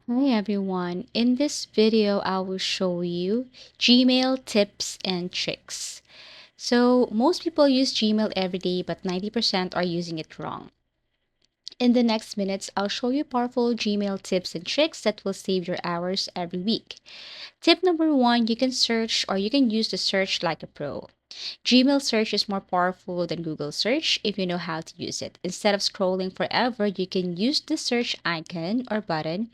Hi everyone. In this video, I will show you Gmail tips and tricks. So, most people use Gmail every day, but 90% are using it wrong. In the next minutes, I'll show you powerful Gmail tips and tricks that will save your hours every week. Tip number one, you can search or you can use the search like a pro. Gmail search is more powerful than Google search if you know how to use it. Instead of scrolling forever, you can use the search icon or button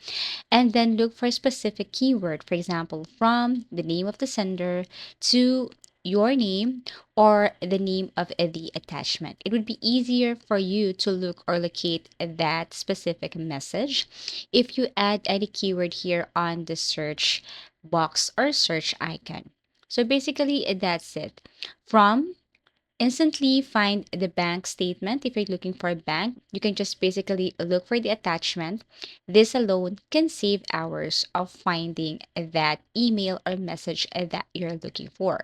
and then look for a specific keyword. For example, from the name of the sender to your name or the name of the attachment. It would be easier for you to look or locate that specific message if you add any keyword here on the search box or search icon. So basically, that's it. From instantly find the bank statement. If you're looking for a bank, you can just basically look for the attachment. This alone can save hours of finding that email or message that you're looking for.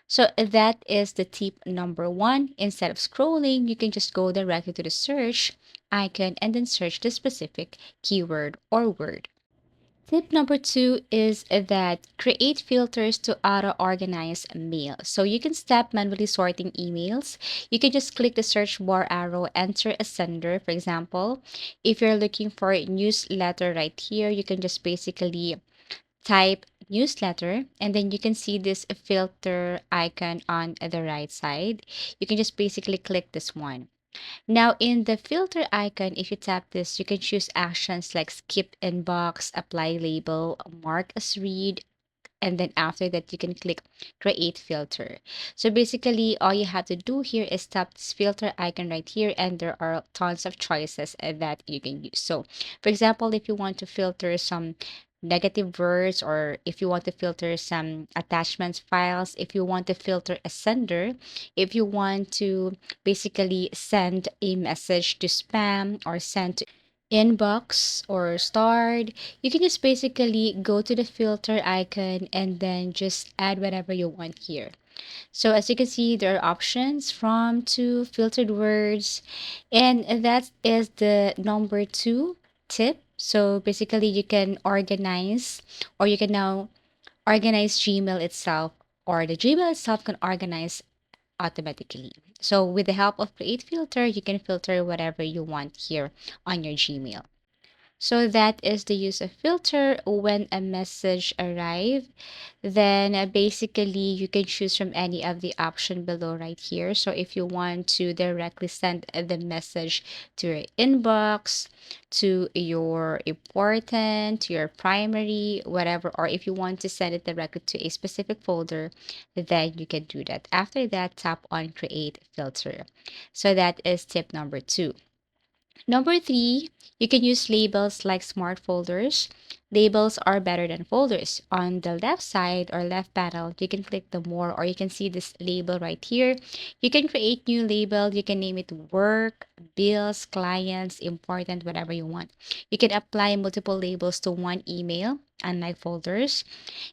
So that is the tip number one. Instead of scrolling, you can just go directly to the search icon and then search the specific keyword or word. Tip number two is that create filters to auto-organize mail. So you can stop manually sorting emails. You can just click the search bar arrow, enter a sender. For example, if you're looking for a newsletter right here, you can just basically type newsletter and then you can see this filter icon on the right side. You can just basically click this one. Now, in the filter icon, if you tap this, you can choose actions like skip inbox, apply label, mark as read, and then after that, you can click create filter. So basically, all you have to do here is tap this filter icon right here, and there are tons of choices that you can use. So, for example, if you want to filter some negative words, or if you want to filter some attachments files, if you want to filter a sender, if you want to basically send a message to spam or send to inbox or starred, you can just basically go to the filter icon and then just add whatever you want here. So as you can see, there are options from to filtered words, and that is the number two tip. So basically, you can organize, or you can now organize Gmail itself, or the Gmail itself can organize automatically. So with the help of create filter, you can filter whatever you want here on your Gmail. So that is the use of filter when a message arrive. Then basically you can choose from any of the option below right here. So if you want to directly send the message to your inbox, to your important, to your primary, whatever, or if you want to send it directly to a specific folder, then you can do that. After that, tap on create filter. So that is tip number two. Number three, you can use labels like smart folders. Labels are better than folders. On the left side or left panel, you can click the more, or you can see this label right here. You can create new label. You can name it work, bills, clients, important, whatever you want. You can apply multiple labels to one email, unlike folders.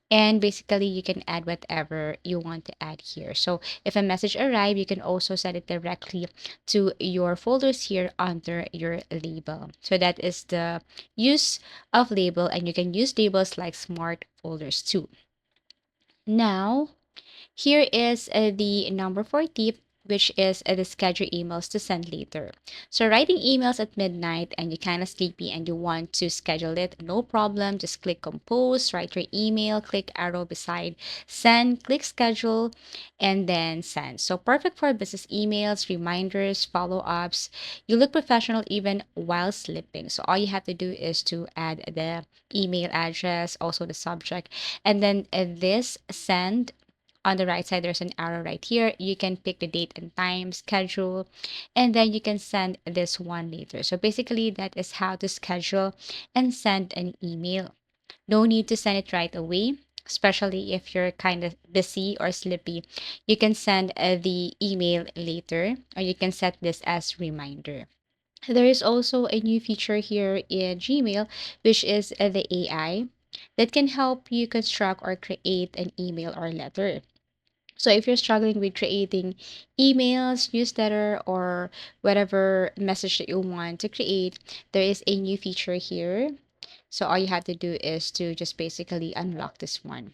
And basically, you can add whatever you want to add here. So if a message arrive, you can also send it directly to your folders here under your label. So that is the use of label, and you can use labels like smart folders too. Now, here is the number four tip, which is the schedule emails to send later. So writing emails at midnight and you're kind of sleepy and you want to schedule it, no problem. Just click compose, write your email, click arrow beside send, click schedule, and then send. So perfect for business emails, reminders, follow-ups. You look professional even while sleeping. So all you have to do is to add the email address, also the subject, and then this send on the right side there's an arrow right here. You can pick the date and time, schedule, and then you can send this one later. So basically that is how to schedule and send an email. No need to send it right away, especially if you're kind of busy or sleepy. You can send the email later, or you can set this as reminder. There is also a new feature here in Gmail, which is the AI that can help you construct or create an email or letter. So if you're struggling with creating emails, newsletter, or whatever message that you want to create, there is a new feature here. So all you have to do is to just basically unlock this one.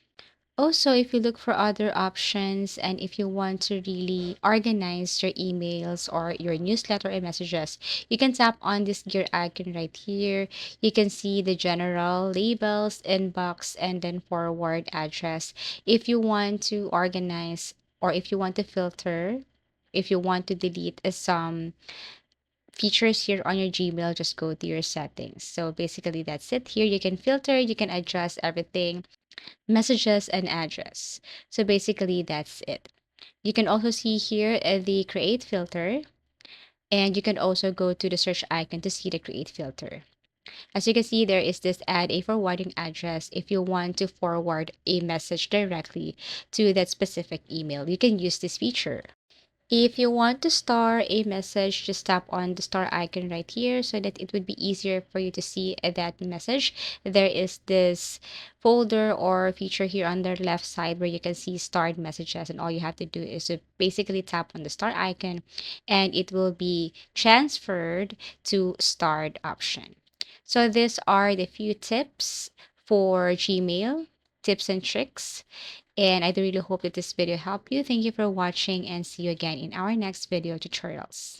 Also, if you look for other options and if you want to really organize your emails or your newsletter and messages, you can tap on this gear icon right here. You can see the general labels, inbox, and then forward address. If you want to organize or if you want to filter, if you want to delete some features here on your Gmail, just go to your settings. So basically, that's it. Here you can filter, you can adjust everything, messages and address. So basically, that's it. You can also see here the create filter, and you can also go to the search icon to see the create filter. As you can see, there is this add a forwarding address. If you want to forward a message directly to that specific email, you can use this feature. If you want to star a message, just tap on the star icon right here so that it would be easier for you to see that message. There is this folder or feature here on the left side where you can see starred messages, and all you have to do is to basically tap on the star icon and it will be transferred to starred option. So these are the few tips for Gmail, tips and tricks. And I do really hope that this video helped you. Thank you for watching and see you again in our next video tutorials.